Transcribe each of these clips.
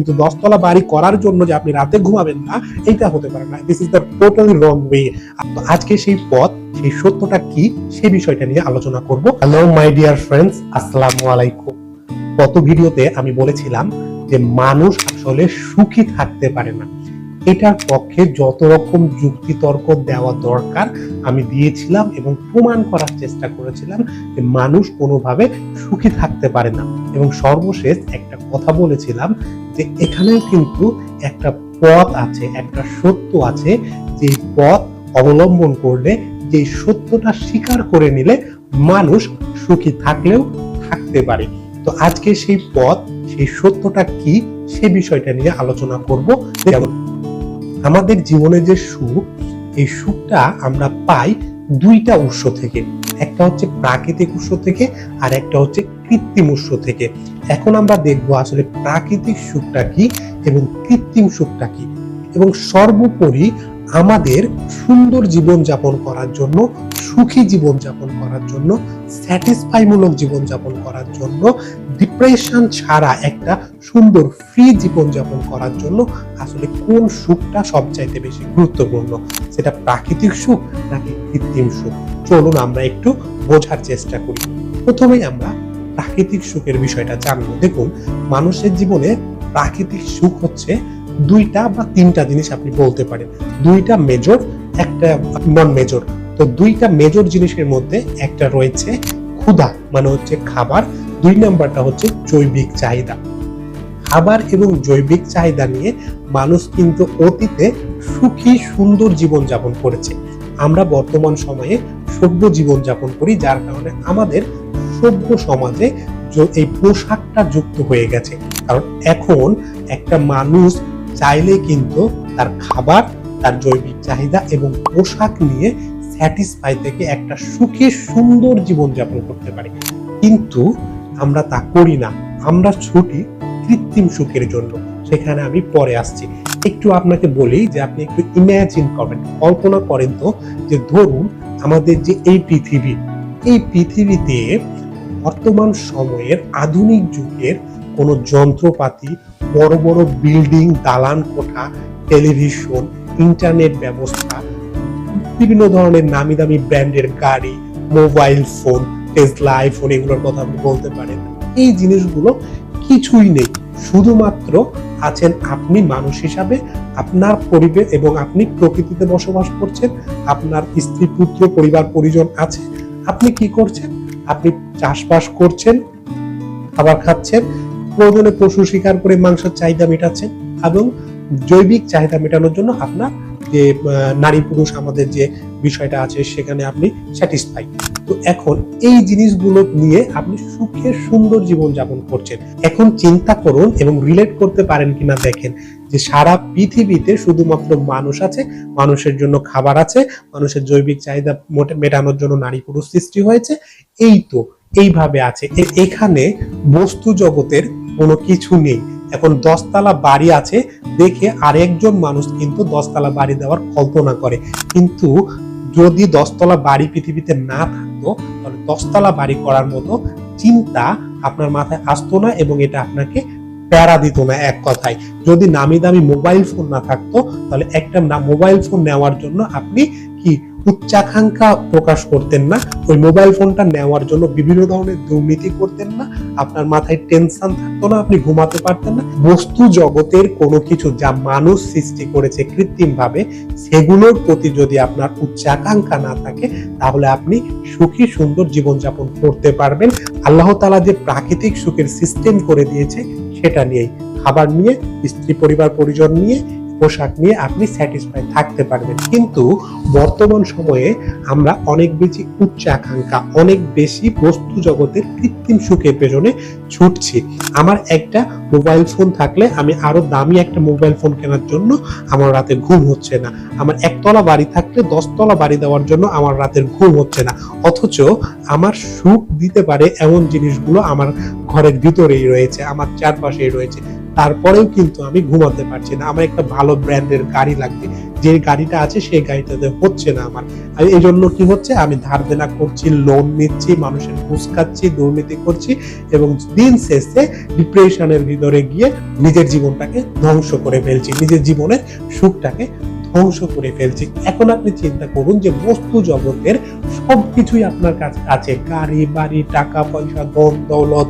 কিন্তু 10 তলা বাড়ি করার জন্য যে আপনি রাতে ঘুমাবেন না, এটা হতে পারে না। This is the totally wrong way. তো আজকে সেই পথ, সেই সত্যটা কি, সেই বিষয়টা নিয়ে আলোচনা করব। হ্যালো মাই ডিয়ার ফ্রেন্ডস, আসসালামু আলাইকুম। গত ভিডিওতে আমি বলেছিলাম যে মানুষ আসলে সুখী থাকতে পারে না। এটার পক্ষে যত রকম যুক্তি তর্ক দেওয়া দরকার আমি দিয়েছিলাম এবং প্রমাণ করার চেষ্টা করেছিলাম যে মানুষ কোনোভাবে সুখী থাকতে পারে না। এবং সর্বশেষ একটা কথা বলেছিলাম যে এখানেও কিন্তু একটা পথ আছে, একটা সত্য আছে, যে পথ অবলম্বন করলে, যে সত্যটা স্বীকার করে নিলে মানুষ সুখী থাকলেও থাকতে পারে। তো আজকে সেই পথ, সেই সত্যটা কি, সে বিষয়টা নিয়ে আলোচনা করব। যেমন আমাদের জীবনে যে সুখ, এই সুখটা আমরা পাই দুইটা উৎস থেকে। একটা হচ্ছে প্রাকৃতিক উৎস থেকে, আর একটা হচ্ছে কৃত্রিম উৎস থেকে। এখন আমরা দেখবো আসলে প্রাকৃতিক সুখটা কি এবং কৃত্রিম সুখটা কি। এবং সর্বোপরি আমাদের সুন্দর জীবন যাপন করার জন্য, সুখী জীবন যাপন করার জন্য, স্যাটিসফাই মূলক জীবন যাপন করার জন্য, ডিপ্রেশন ছাড়া একটা সুন্দর ফ্রি জীবন যাপন করার জন্য আসলে কোন সুখটা সবচাইতে বেশি গুরুত্বপূর্ণ, সেটা প্রাকৃতিক সুখ নাকি কৃত্রিম সুখ? চলুন আমরা একটু বোঝার চেষ্টা করি। প্রথমেই আমরা প্রাকৃতিক সুখের বিষয়টা জানবো। দেখুন, মানুষের জীবনে প্রাকৃতিক সুখ হচ্ছে দুইটা বা তিনটা জিনিস আপনি বলতে পারেন। দুইটা মেজর, একটা নন মেজর। তো দুইটা মেজর জিনিসের মধ্যে একটা রয়েছে ক্ষুধা, মানে হচ্ছে খাবার। দুই নাম্বারটা হচ্ছে জৈবিক চাহিদা। খাবার এবং জৈবিক চাহিদা নিয়ে মানুষ কিন্তু অতীতে সুখী সুন্দর জীবন যাপন করেছে। আমরা বর্তমান সময়ে সভ্য জীবন যাপন করি, যার কারণে আমাদের সভ্য সমাজে এই পোশাকটা যুক্ত হয়ে গেছে। কারণ এখন একটা মানুষ চাইলে কিন্তু তার খাবার, তার জৈবিক চাহিদা এবং পোশাক নিয়ে স্যাটিসফাই থেকে একটা সুখী সুন্দর জীবন যাপন করতে পারে। কিন্তু আমরা তা করি না, আমরা ছুটি কৃত্রিম সুখের জন্য। সেখানে আমি পরে আসছি। একটু আপনাকে বলি যে আপনি একটু ইমাজিন করবেন, কল্পনা করেন তো, যে ধরুন আমাদের যে এই পৃথিবীতে বর্তমান সময়ের আধুনিক যুগের কোনো যন্ত্রপাতি, বড় বড় বিল্ডিং, দালান কোঠা, টেলিভিশন, ইন্টারনেট ব্যবস্থা, বিভিন্ন ধরনের নামি দামি ব্র্যান্ডের গাড়ি, মোবাইল ফোন, টেসলা, আইফোন, এগুলোর কথা আপনি বলতে পারেন। এই জিনিসগুলো কিছুই নেই, শুধুমাত্র আছেন আপনি মানুষ হিসাবে, আপনার পরিবেশ, এবং আপনি প্রকৃতিতে বসবাস করছেন, আপনার স্ত্রী, পুত্র, পরিবার পরিজন আছে। আপনি কি করছেন? আপনি চাষবাস করছেন, খাবার খাচ্ছেন, প্রয়োজনে পশু শিকার করে মাংসের চাহিদা মেটাচ্ছেন, এবং জৈবিক চাহিদা মেটানোর জন্য আপনার যে নারী পুরুষ আমাদের যে বিষয়টা আছে সেখানে আপনি স্যাটিসফাই। তো এখন এই জিনিসগুলো নিয়ে আপনি সুখের সুন্দর জীবন যাপন করছেন। এখন চিন্তা করুন এবং রিলেট করতে পারেন কিনা দেখেন যে সারা পৃথিবীতে শুধুমাত্র মানুষ আছে, মানুষের জন্য খাবার আছে, মানুষের জৈবিক চাহিদা মেটানোর জন্য নারী পুরুষ সৃষ্টি হয়েছে। এই তো এইভাবে আছে। এখানে বস্তু জগতের কোনো কিছু নেই। এখন 10 তলা বাড়ি আছে দেখে আরেকজন মানুষ কিন্তু 10 তলা বাড়ি দেওয়ার কল্পনা করে। কিন্তু যদি 10 তলা বাড়ি পৃথিবীতে না থাকতো, তাহলে 10 তলা বাড়ি করার মতো চিন্তা আপনার মাথায় আসতো না, এবং এটা আপনাকে প্যারা দিত না। এক কথায়, যদি নামি দামি মোবাইল ফোন না থাকতো, তাহলে একটা মোবাইল ফোন নেওয়ার জন্য আপনি কি উচ্চাকাঙ্ক্ষা প্রকাশ করতেন না, ওই মোবাইল ফোনটা নেওয়ার জন্য বিভিন্ন ধরনের দুর্নীতি করতেন না, আপনার মাথায় টেনশন থাকতো না, আপনি ঘুমাতে পারতেন না। বস্তু জগতের কোনো কিছু যা মানুষ সৃষ্টি করেছে কৃত্রিম ভাবে, সেগুলোর প্রতি যদি আপনার উচ্চাকাঙ্ক্ষা না থাকে, তাহলে আপনি সুখী সুন্দর জীবনযাপন করতে পারবেন। আল্লাহ তাআলা যে প্রাকৃতিক সুখের সিস্টেম করে দিয়েছে সেটা নিয়েই, খাবার নিয়ে, স্ত্রী পরিবার পরিজন নিয়ে, পোশাক নিয়ে আপনি স্যাটিসফাই থাকতে পারবেন। কিন্তু বর্তমান সময়ে আমরা অনেক বেশি উচ্চাকাঙ্ক্ষা, অনেক বেশি বস্তু জগতের কৃত্রিম সুখের পেছনে ছুটছি। আমার একটা মোবাইল ফোন থাকলে আমি আরো দামি একটা মোবাইল ফোন কেনার জন্য আমার রাতে ঘুম হচ্ছে না। আমার একতলা বাড়ি থাকলে 10 তলা বাড়ি দেওয়ার জন্য আমার রাতের ঘুম হচ্ছে না। অথচ আমার সুখ দিতে পারে এমন জিনিসগুলো আমার ঘরের ভিতরেই রয়েছে, আমার চারপাশেই রয়েছে, তারপরেও কিন্তু আমি ঘুমাতে পারছি না। আমার একটা ভালো ব্র্যান্ডের গাড়ি লাগবে, যে গাড়িটা আছে সেই গাড়িটাতে হচ্ছে না আমার। আর এই জন্য কি হচ্ছে, আমি ধার দেনা করছি, লোন নিচ্ছি, মানুষের ঘুষ খাচ্ছি, দুর্নীতি করছি এবং দিন শেষে ডিপ্রেশনের ভিতরে গিয়ে নিজের জীবনটাকে ধ্বংস করে ফেলছি, নিজের জীবনের সুখটাকে ধ্বংস করে ফেলছি। এখন আপনি চিন্তা করুন যে বস্তু জগতের সবকিছুই আপনার কাছে আছে, গাড়ি বাড়ি, টাকা পয়সা, ধন দৌলত,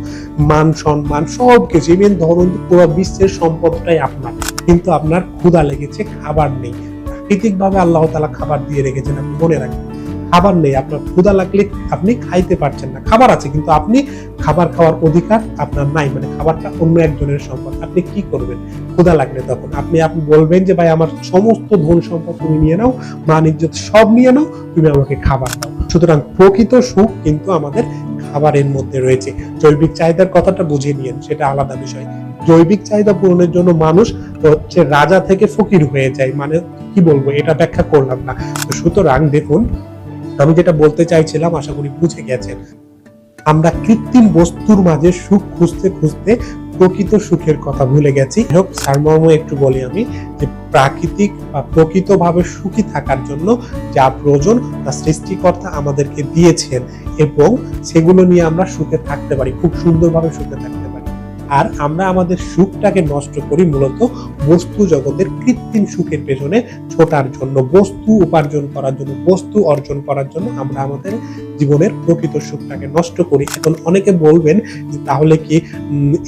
মান সম্মান, সবকিছু, ইভেন ধরুন পুরো বিশ্বের সম্পদটাই আপনার, কিন্তু আপনার ক্ষুধা লেগেছে, খাবার নেই। প্রাকৃতিক ভাবে আল্লাহ তাআলা খাবার দিয়ে রেখেছেন, আপনি মনে রাখবেন। খাবার নেই, আপনার ক্ষুধা লাগলে আপনি খাইতে পারছেন না, খাবার আছে কিন্তু আপনি খাবার খাওয়ার অধিকার আপনার নাই, মানে খাবারটা অন্য একজনের সম্পদ। আপনি কি করবেন ক্ষুধা লাগলে? তখন আপনি বলবেন যে ভাই আমার সমস্ত ধন সম্পদ তুমি নিয়ে নাও, মান ইজ্জত সব নিয়ে নাও, তুমি আমাকে খাবার দাও। সুতরাং প্রকৃত সুখ কিন্তু আমাদের খাবারের মধ্যে রয়েছে। জৈবিক চাহিদার কথাটা বুঝিয়ে নিয়েন, সেটা আলাদা বিষয়। জৈবিক চাহিদা পূরণের জন্য মানুষ হচ্ছে রাজা থেকে ফকির হয়ে যায়, মানে কি বলবো, এটা ব্যাখ্যা করলাম না। সুতরাং দেখুন, আমি যেটা বলতে চাইছিলাম আশা করি বুঝে গেছেন। আমরা কৃত্রিম বস্তুর মাঝে সুখ খুঁজতে খুঁজতে প্রকৃত সুখের কথা ভুলে গেছি। হোক সারমর্ম একটু বলি আমি, যে প্রাকৃতিক বা প্রকৃতভাবে সুখী থাকার জন্য যা প্রয়োজন তা সৃষ্টিকর্তা আমাদেরকে দিয়েছেন এবং সেগুলো নিয়ে আমরা সুখে থাকতে পারি, খুব সুন্দরভাবে সুখে থাকতে পারি। আর আমরা আমাদের সুখটাকে নষ্ট করি মূলত বস্তু জগতের কৃত্রিম সুখের পেছনে ছোটার জন্য, বস্তু উপার্জন করার জন্য, বস্তু অর্জন করার জন্য আমরা আমাদের জীবনের প্রকৃত সুখটাকে নষ্ট করি। এখন অনেকে বলবেন যে তাহলে কি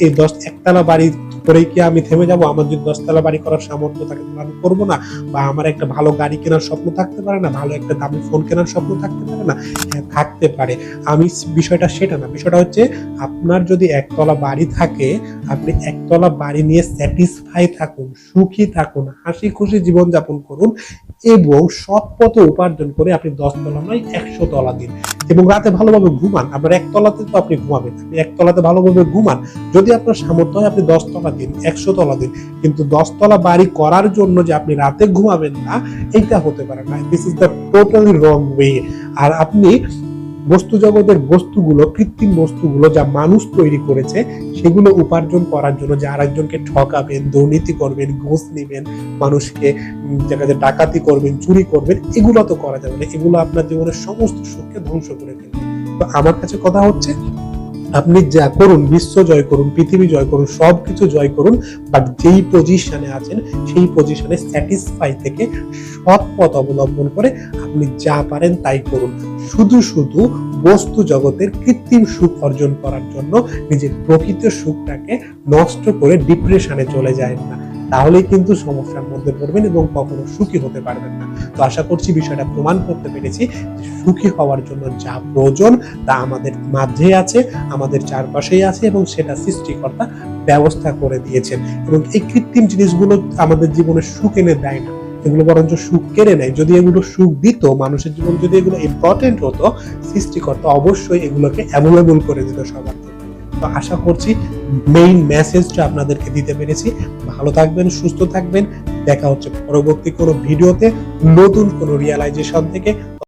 এই একতলা বাড়ি করেই কি আমি থেমে যাব? আমার যদি 10 তলা বাড়ি করার সামর্থ্য থাকে তাহলে আমি করবো না? বা আমার একটা ভালো গাড়ি কেনার স্বপ্ন থাকতে পারে না? ভালো একটা দামি ফোন কেনার স্বপ্ন থাকতে পারে না? হ্যাঁ, থাকতে পারে। আমি বিষয়টা সেটা না, বিষয়টা হচ্ছে আপনার যদি 1 তলা বাড়ি থাকে, আপনি 1 তলা বাড়ি নিয়ে স্যাটিসফাই থাকুন, সুখী থাকুন, হাসি খুশি জীবনযাপন করুন এবং সৎ পথে উপার্জন করে আপনি 10 তলা নয় 100 তলা দিন এবং রাতে ভালোভাবে ঘুমান। আপনার 1 তলাতে তো আপনি ঘুমাবেন, আপনি 1 তলাতে ভালোভাবে ঘুমান। যদি আপনার সামর্থ্য হয় আপনি 10 তলা দিন, 100 তলা দিন, কিন্তু 10 তলা বাড়ি করার জন্য যে আপনি রাতে ঘুমাবেন না, এইটা হতে পারে না। This is the totally wrong way. আর আপনি বস্তু জগতের বস্তুগুলো, কৃত্রিম বস্তুগুলো যা মানুষ তৈরি করেছে, সেগুলো উপার্জন করার জন্য যে আরেকজনকে ঠকাবেন, দুর্নীতি করবেন, ঘুষ নেবেন, মানুষকে জায়গায় ডাকাতি করবেন, চুরি করবেন, এগুলো তো করা যাবে না। এগুলো আপনার জীবনের সমস্ত সুখকে ধ্বংস করে ফেলবে। তো আমার কাছে কথা হচ্ছে, আপনি যা করুন, বিশ্ব জয় করুন, পৃথিবী জয় করুন, সবকিছু জয় করুন, বাট যেই পজিশনে আছেন সেই পজিশনে স্যাটিসফাই থেকে সৎ পথ অবলম্বন করে আপনি যা পারেন তাই করুন। শুধু শুধু বস্তু জগতের কৃত্রিম সুখ অর্জন করার জন্য নিজের প্রকৃত সুখটাকে নষ্ট করে ডিপ্রেশনে চলে যায় না, তাহলে কিন্তু সমস্যার মধ্যে পড়বেন এবং কখনো সুখী হতে পারবেন না। তো আশা করছি বিষয়টা প্রমাণ করতে পেরেছি যে সুখী হওয়ার জন্য যা প্রয়োজন তা আমাদের মাঝে আছে, আমাদের চারপাশেই আছে এবং সেটা সৃষ্টিকর্তা ব্যবস্থা করে দিয়েছেন। এবং এই কৃত্রিম জিনিসগুলো আমাদের জীবনে সুখ এনে দেয় না, এগুলো বরঞ্চ সুখ কেড়ে নেয়। যদি এগুলো সুখ দিত, মানুষের জীবন যদি এগুলো ইম্পর্টেন্ট হতো, সৃষ্টিকর্তা অবশ্যই এগুলোকে অ্যাভেলেবল করে দিত সবার জন্য। তো আশা করছি মেইন মেসেজটা আপনাদেরকে দিতে পেরেছি। ভালো থাকবেন, সুস্থ থাকবেন, দেখা হচ্ছে পরবর্তী কোনো ভিডিওতে নতুন কোনো রিয়ালাইজেশন থেকে।